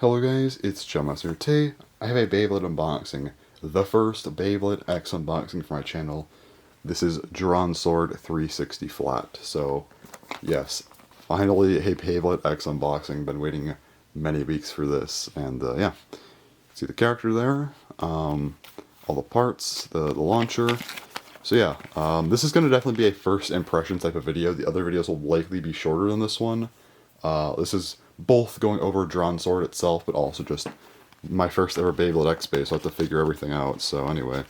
Hello guys, it's Jomas here. Today I have a Beyblade unboxing. The first Beyblade X unboxing for my channel. This is DranSword 360 flat. So yes, finally a Beyblade X unboxing. Been waiting many weeks for this, and yeah. See the character there, all the parts, the launcher. So yeah, this is going to definitely be a first impression type of video. The other videos will likely be shorter than this one. This is both going over DranSword itself, but also just my first ever Beyblade X base, so I have to figure everything out. So anyway,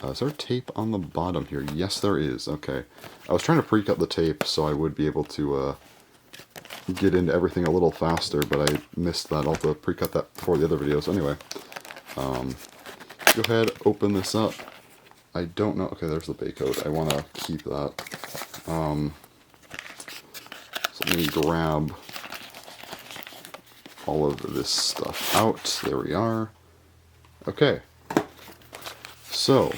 is there tape on the bottom here? Yes, there is. Okay. I was trying to pre-cut the tape so I would be able to get into everything a little faster, but I missed that. I'll have to pre-cut that before the other videos. Anyway, go ahead, open this up. I don't know. Okay, there's the Baycode. I want to keep that. So let me grab all of this stuff out. There we are. Okay. So,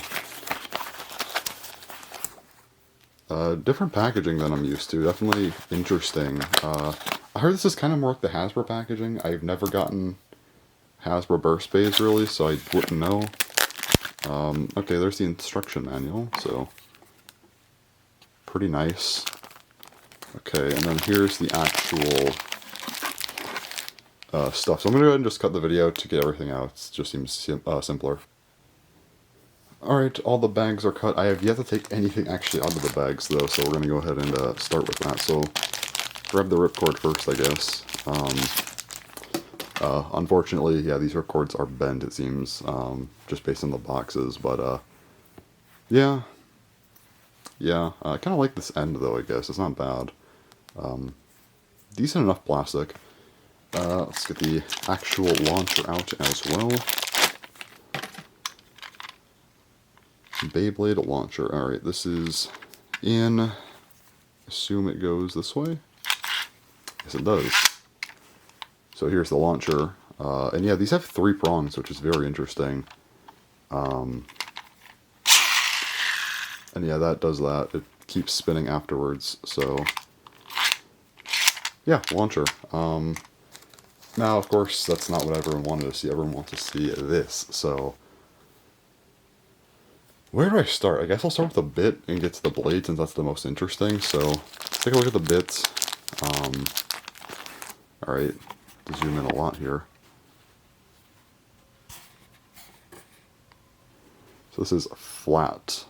different packaging than I'm used to. Definitely interesting. I heard this is kind of more like the Hasbro packaging. I've never gotten Hasbro burst bays really, so I wouldn't know. Okay, there's the instruction manual, so pretty nice. Okay, and then here's the actual stuff. So I'm going to go ahead and just cut the video to get everything out. It just seems simpler. Alright, all the bags are cut. I have yet to take anything actually out of the bags, though, so we're going to go ahead and start with that. So, grab the ripcord first, I guess. Unfortunately, yeah, these ripcords are bent, it seems, just based on the boxes, but, yeah. Yeah, I kind of like this end, though, I guess. It's not bad. Decent enough plastic. Let's get the actual launcher out as well. Beyblade launcher. Alright, this is in. Assume it goes this way. Yes, it does. So here's the launcher. And yeah, these have 3 prongs, which is very interesting. And yeah, that does that. It keeps spinning afterwards, so yeah, launcher. Now, of course, that's not what everyone wanted to see. Everyone wants to see this, so where do I start? I guess I'll start with the bit and get to the blade, since that's the most interesting. So let's take a look at the bits. Alright, to zoom in a lot here. So this is flat.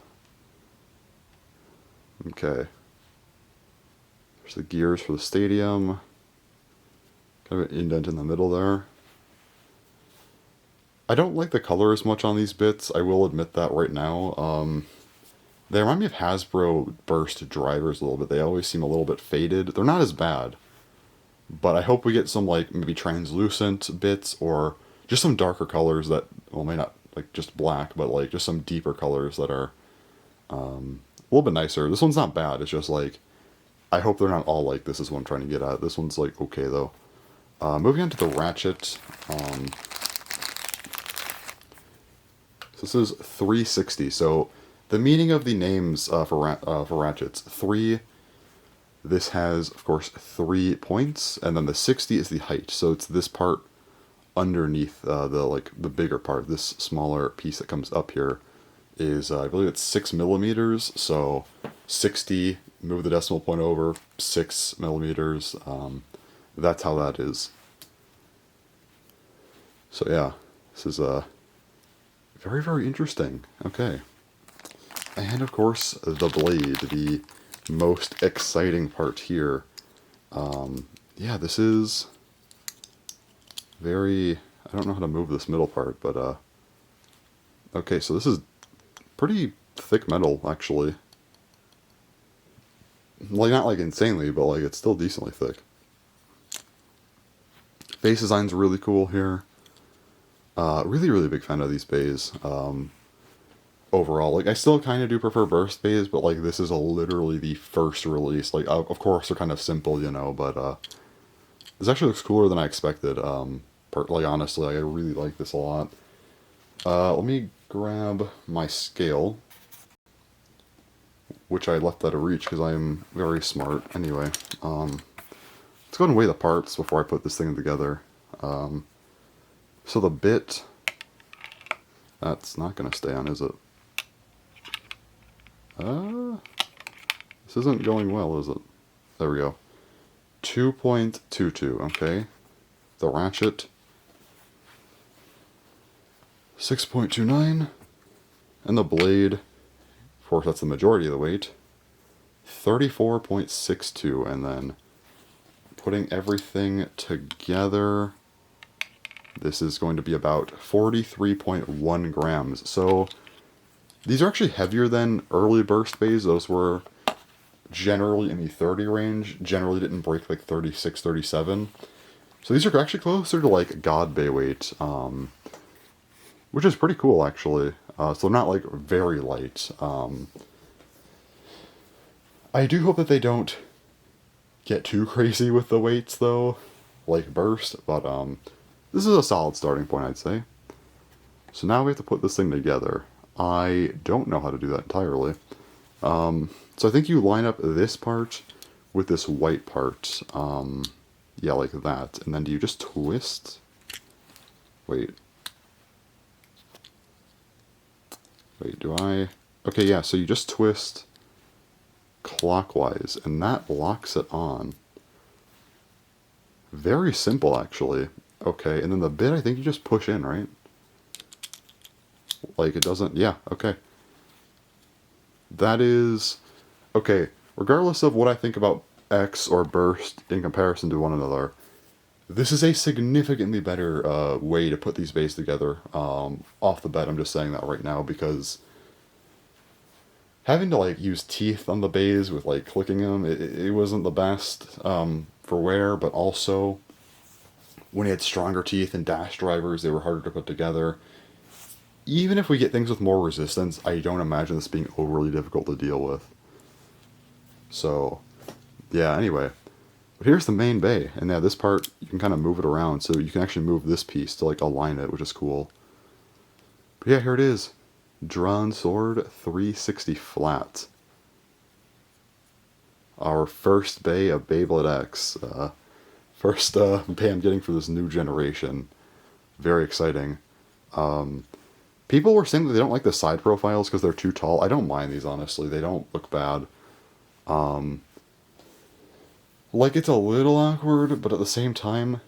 Okay. There's the gears for the stadium. Kind of an indent in the middle there. I don't like the color as much on these bits, I will admit that right now. They remind me of Hasbro Burst drivers a little bit. They always seem a little bit faded. They're not as bad, but I hope we get some, like, maybe translucent bits, or just some darker colors that, well, may not, like, just black, but, like, just some deeper colors that are a little bit nicer. This one's not bad, it's just, like, I hope they're not all like this is what I'm trying to get at. This one's, like, okay, though. Moving on to the ratchet. So this is 360. So the meaning of the names for ratchets: 3. This has, of course, 3 points, and then the 60 is the height. So it's this part underneath the bigger part. This smaller piece that comes up here is I believe it's 6 millimeters. So 60. Move the decimal point over 6 millimeters. That's how that is. So yeah, this is very, very interesting. Okay. And of course, the blade, the most exciting part here. Yeah, this is very, I don't know how to move this middle part, but okay, so this is pretty thick metal, actually. Like, not like insanely, but like it's still decently thick. Base design's really cool here. Really, really big fan of these bays. Overall, like, I still kind of do prefer burst bays, but like this is literally the first release. Like, of course they're kind of simple, you know, but this actually looks cooler than I expected. Like, honestly, I really like this a lot. Let me grab my scale, which I left out of reach because I am very smart. Anyway, let's go ahead and weigh the parts before I put this thing together. So the bit, that's not going to stay on, is it? This isn't going well, is it? There we go. 2.22, okay. The ratchet, 6.29. And the blade, of course that's the majority of the weight, 34.62. And then putting everything together, this is going to be about 43.1 grams. So these are actually heavier than early burst bays. Those were generally in the 30 range, generally didn't break like 36, 37. So these are actually closer to like God Bay weight, which is pretty cool actually. So they're not like very light. I do hope that they don't get too crazy with the weights though, like burst, but this is a solid starting point, I'd say. So now we have to put this thing together. I don't know how to do that entirely. So I think you line up this part with this white part. Yeah, like that. And then do you just twist? Wait, do I? Okay, yeah, so you just twist clockwise, and that locks it on. Very simple, actually. Okay, and then the bit, I think you just push in, right? Like, it doesn't... Yeah, okay. That is... Okay, regardless of what I think about X or Burst in comparison to one another, this is a significantly better way to put these bays together. Off the bat, I'm just saying that right now, because having to like use teeth on the bays with like clicking them, it wasn't the best for wear, but also when you had stronger teeth and dash drivers, they were harder to put together. Even if we get things with more resistance, I don't imagine this being overly difficult to deal with. So, yeah, anyway. But here's the main bay, and yeah, this part, you can kind of move it around, so you can actually move this piece to like align it, which is cool. But yeah, here it is. DranSword 360 flat. Our first bay of Beyblade X. First bay I'm getting for this new generation. Very exciting. People were saying that they don't like the side profiles because they're too tall. I don't mind these, honestly. They don't look bad. Like, it's a little awkward, but at the same time,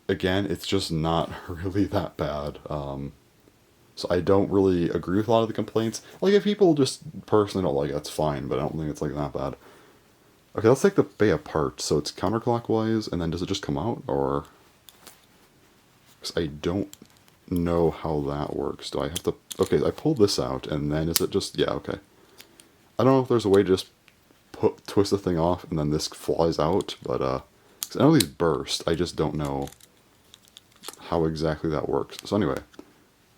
again, it's just not really that bad. So I don't really agree with a lot of the complaints. Like, if people just personally don't like it, that's fine, but I don't think it's, like, that bad. Okay, let's take the bay apart. So it's counterclockwise, and then does it just come out, or... Because I don't know how that works. Do I have to... Okay, I pulled this out, and then is it just... Yeah, okay. I don't know if there's a way to just twist the thing off, and then this flies out, but, 'cause I know these burst, I just don't know how exactly that works. So anyway,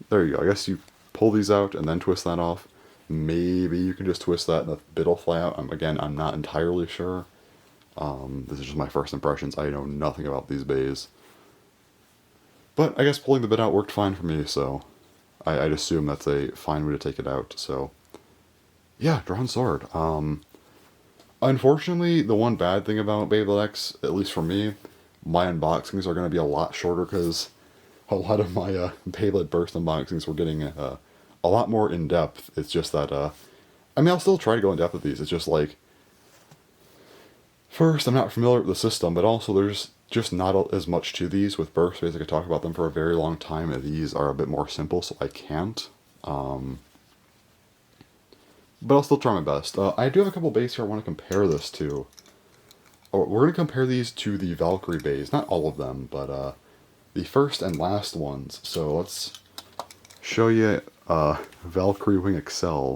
there you go. I guess you pull these out and then twist that off. Maybe you can just twist that and the bit will fly out. Again, I'm not entirely sure. This is just my first impressions. I know nothing about these bays. But I guess pulling the bit out worked fine for me, so I'd assume that's a fine way to take it out. So, yeah, DranSword. Unfortunately, the one bad thing about Beyblade X, at least for me, my unboxings are going to be a lot shorter because a lot of my Beyblade Burst unboxings were getting a lot more in-depth. It's just that, I mean, I'll still try to go in-depth with these. It's just like, first, I'm not familiar with the system, but also there's just not as much to these with Burst Bays. I could talk about them for a very long time, and these are a bit more simple, so I can't. But I'll still try my best. I do have a couple bays here I want to compare this to. We're going to compare these to the Valkyrie bays. Not all of them, but the first and last ones. So let's show you Valkyrie Wing XL.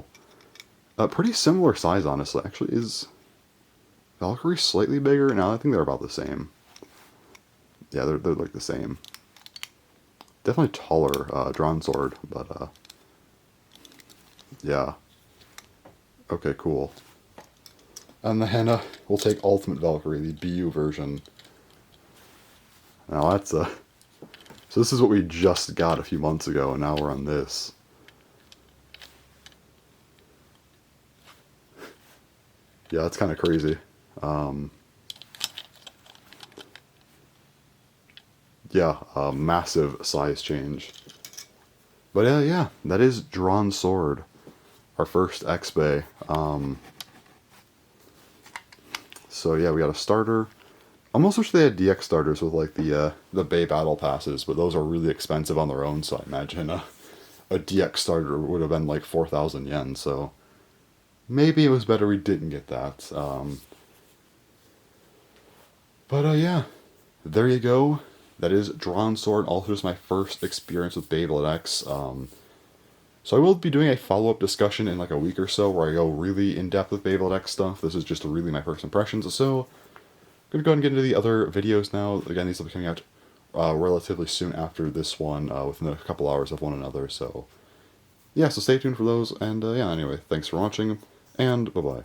Pretty similar size, honestly. Actually, is Valkyrie slightly bigger? No, I think they're about the same. Yeah, they're like the same. Definitely taller DranSword, but yeah. Okay, cool. And then we'll take Ultimate Valkyrie, the BU version. Now that's so this is what we just got a few months ago, and now we're on this. Yeah, that's kind of crazy. yeah, a massive size change. But yeah, that is DranSword, our first X-Bay. So yeah, we got a starter. Almost wish they had DX starters with like the Bay Battle Passes, but those are really expensive on their own, so I imagine a DX starter would have been like 4,000 yen, so maybe it was better we didn't get that. But yeah, there you go. That is DranSword, also just my first experience with Beyblade X. So I will be doing a follow-up discussion in like a week or so where I go really in-depth with Beyblade X stuff. This is just really my first impressions, so I'm going to go ahead and get into the other videos now. Again, these will be coming out relatively soon after this one, within a couple hours of one another, so yeah, so stay tuned for those, and yeah, anyway, thanks for watching, and bye-bye.